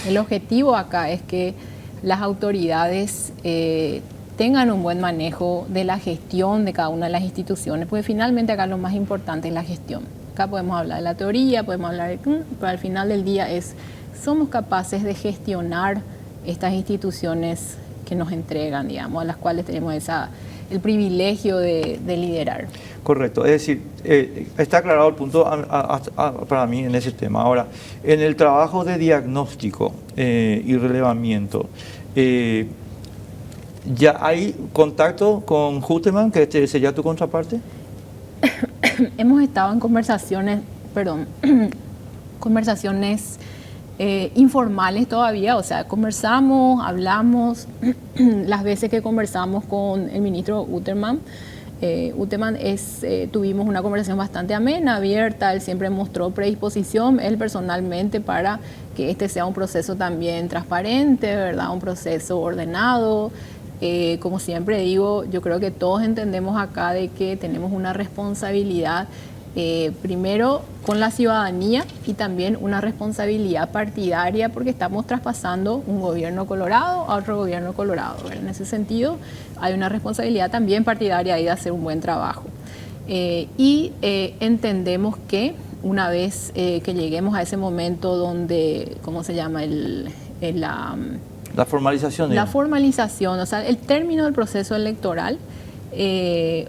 El objetivo acá es que las autoridades tengan un buen manejo de la gestión de cada una de las instituciones, porque finalmente acá lo más importante es la gestión. Acá podemos hablar de la teoría, podemos hablar de... pero al final del día somos capaces de gestionar estas instituciones que nos entregan, digamos, a las cuales tenemos el privilegio de liderar. Correcto, es decir, está aclarado el punto para mí en ese tema. Ahora, en el trabajo de diagnóstico y relevamiento, ¿ya hay contacto con Huteman, que sería tu contraparte? Hemos estado en conversaciones informales todavía, o sea, conversamos, hablamos, las veces que conversamos con el ministro Huteman, tuvimos una conversación bastante amena, abierta, él siempre mostró predisposición, él personalmente, para que este sea un proceso también transparente, ¿verdad? Un proceso ordenado. Como siempre digo, yo creo que todos entendemos acá de que tenemos una responsabilidad, primero con la ciudadanía y también una responsabilidad partidaria, porque estamos traspasando un gobierno colorado a otro gobierno colorado, ¿verdad? En ese sentido hay una responsabilidad también partidaria ahí de hacer un buen trabajo. Entendemos que una vez que lleguemos a ese momento donde, ¿cómo se llama? La formalización. La formalización, o sea, el término del proceso electoral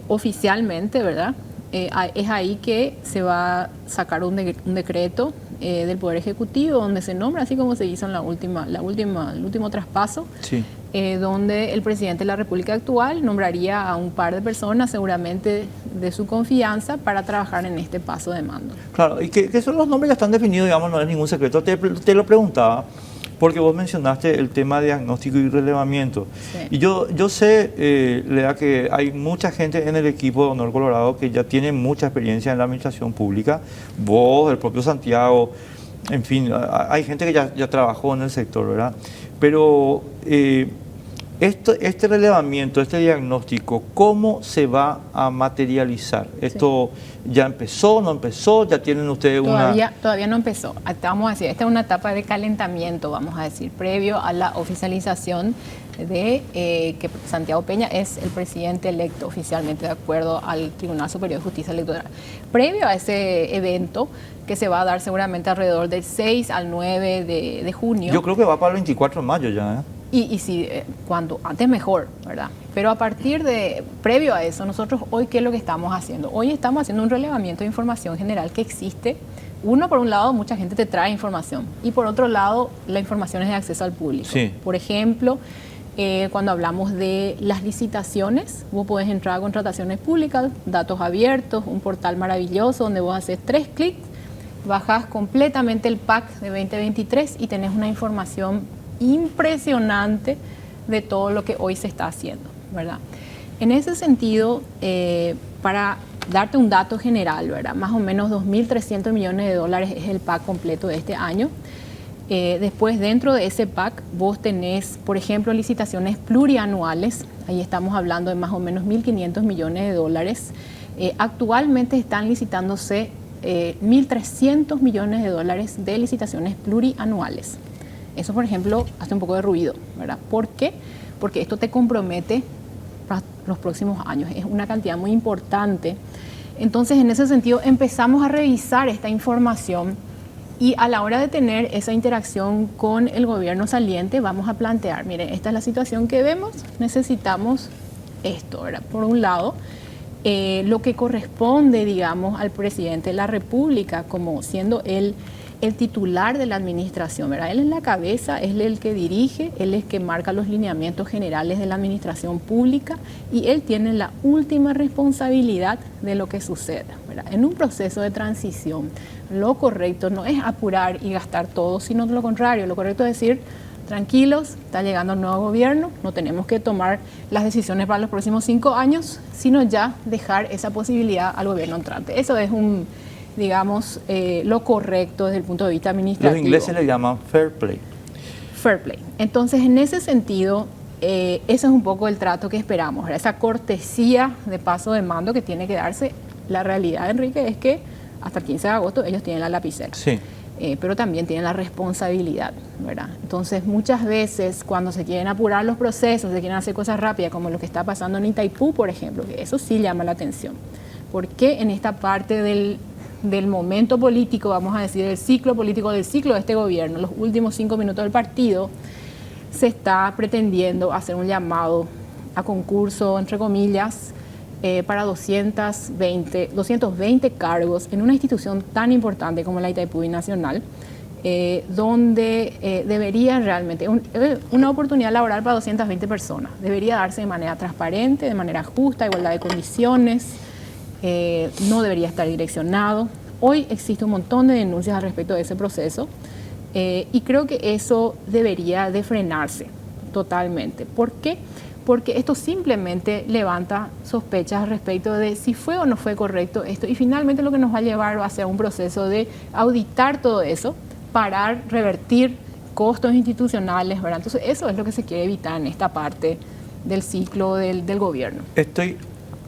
oficialmente, ¿verdad? Es ahí que se va a sacar un decreto del Poder Ejecutivo donde se nombra, así como se hizo en el último traspaso, sí. Donde el presidente de la República actual nombraría a un par de personas, seguramente de su confianza, para trabajar en este paso de mando. Claro, y que son los nombres ya están definidos, digamos, no es ningún secreto. Te lo preguntaba porque vos mencionaste el tema de diagnóstico y relevamiento. Sí. Y yo sé, Lea, que hay mucha gente en el equipo de Honor Colorado que ya tiene mucha experiencia en la administración pública. Vos, el propio Santiago, en fin, hay gente que ya trabajó en el sector, ¿verdad? Pero este relevamiento, este diagnóstico, ¿cómo se va a materializar? ¿Esto ya empezó, no empezó? ¿Ya tienen ustedes Todavía no empezó. Vamos a decir, esta es una etapa de calentamiento, vamos a decir, previo a la oficialización de que Santiago Peña es el presidente electo oficialmente, de acuerdo al Tribunal Superior de Justicia Electoral. Previo a ese evento, que se va a dar seguramente alrededor del 6 al 9 de junio. Yo creo que va para el 24 de mayo ya, ¿eh? Y si cuanto antes mejor, ¿verdad? Pero previo a eso, nosotros hoy, ¿qué es lo que estamos haciendo? Hoy estamos haciendo un relevamiento de información general que existe. Por un lado, mucha gente te trae información, y por otro lado, la información es de acceso al público. Sí. Por ejemplo, cuando hablamos de las licitaciones, vos podés entrar a contrataciones públicas, datos abiertos, un portal maravilloso donde vos haces 3 clics, bajás completamente el PAC de 2023 y tenés una información impresionante de todo lo que hoy se está haciendo, ¿verdad? En ese sentido, para darte un dato general, ¿verdad? Más o menos 2.300 millones de dólares es el PAC completo de este año. Después, dentro de ese PAC, vos tenés, por ejemplo, licitaciones plurianuales. Ahí estamos hablando de más o menos 1.500 millones de dólares. Actualmente están licitándose 1.300 millones de dólares de licitaciones plurianuales. Eso, por ejemplo, hace un poco de ruido, ¿verdad? ¿Por qué? Porque esto te compromete para los próximos años. Es una cantidad muy importante. Entonces, en ese sentido, empezamos a revisar esta información y a la hora de tener esa interacción con el gobierno saliente, vamos a plantear, miren, esta es la situación que vemos, necesitamos esto, ¿verdad? Por un lado, lo que corresponde, digamos, al presidente de la República, como siendo él el titular de la administración, ¿verdad? Él es la cabeza, él es el que dirige, él es el que marca los lineamientos generales de la administración pública y él tiene la última responsabilidad de lo que suceda, ¿verdad? En un proceso de transición, lo correcto no es apurar y gastar todo, sino lo contrario, lo correcto es decir, tranquilos, está llegando el nuevo gobierno, no tenemos que tomar las decisiones para los próximos 5 años, sino ya dejar esa posibilidad al gobierno entrante. Eso es digamos, lo correcto desde el punto de vista administrativo. Los ingleses le llaman fair play. Fair play. Entonces, en ese sentido, ese es un poco el trato que esperamos, ¿verdad? Esa cortesía de paso de mando que tiene que darse. La realidad, Enrique, es que hasta el 15 de agosto ellos tienen la lapicera. Sí. pero también tienen la responsabilidad, ¿verdad? Entonces, muchas veces cuando se quieren apurar los procesos, se quieren hacer cosas rápidas, como lo que está pasando en Itaipú, por ejemplo, que eso sí llama la atención. Porque en esta parte del momento político, vamos a decir, del ciclo político, del ciclo de este gobierno, los últimos 5 minutos del partido, se está pretendiendo hacer un llamado a concurso, entre comillas, para 220 cargos en una institución tan importante como la Itaipú Nacional, donde debería realmente, una oportunidad laboral para 220 personas, debería darse de manera transparente, de manera justa, igualdad de condiciones, no debería estar direccionado. Hoy existe un montón de denuncias al respecto de ese proceso y creo que eso debería de frenarse totalmente. ¿Por qué? Porque esto simplemente levanta sospechas respecto de si fue o no fue correcto esto, y finalmente lo que nos va a llevar va a ser un proceso de auditar todo eso, parar, revertir costos institucionales, ¿verdad? Entonces eso es lo que se quiere evitar en esta parte del ciclo del gobierno. Estoy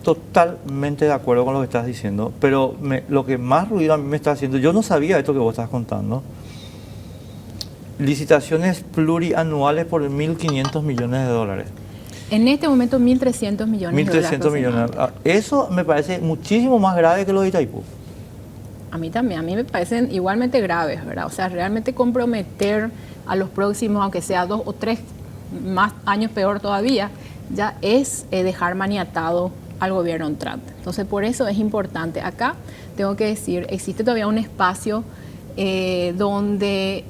totalmente de acuerdo con lo que estás diciendo, pero lo que más ruido a mí me está haciendo, yo no sabía esto que vos estás contando. Licitaciones plurianuales por 1.500 millones de dólares. En este momento 1.300 millones de dólares. 1.300 millones. Eso me parece muchísimo más grave que lo de Itaipú. A mí también, a mí me parecen igualmente graves, ¿verdad? O sea, realmente comprometer a los próximos, aunque sea 2 o 3 más años peor todavía, ya es dejar maniatado al gobierno entrante. Entonces, por eso es importante. Acá, tengo que decir, existe todavía un espacio donde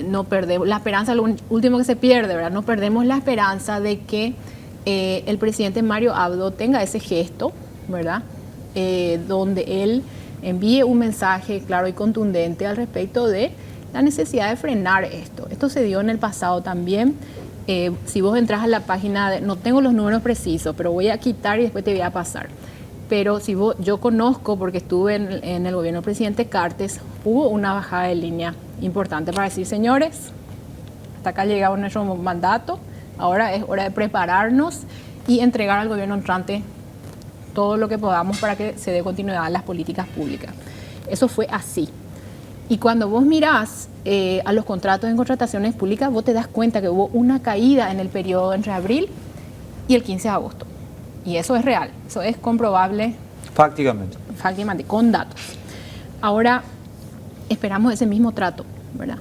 no perdemos la esperanza, lo último que se pierde, ¿verdad? No perdemos la esperanza de que el presidente Mario Abdo tenga ese gesto, ¿verdad? Donde él envíe un mensaje claro y contundente al respecto de la necesidad de frenar esto. Esto se dio en el pasado también. Si vos entras a la página, no tengo los números precisos, pero voy a quitar y después te voy a pasar. Pero si yo conozco, porque estuve en el gobierno del presidente Cartes, hubo una bajada de línea importante para decir, señores, hasta acá llegaba nuestro mandato, ahora es hora de prepararnos y entregar al gobierno entrante todo lo que podamos para que se dé continuidad a las políticas públicas. Eso fue así. Y cuando vos mirás a los contratos en contrataciones públicas, vos te das cuenta que hubo una caída en el periodo entre abril y el 15 de agosto. Y eso es real, eso es comprobable. Fácticamente, con datos. Ahora, esperamos ese mismo trato, ¿verdad?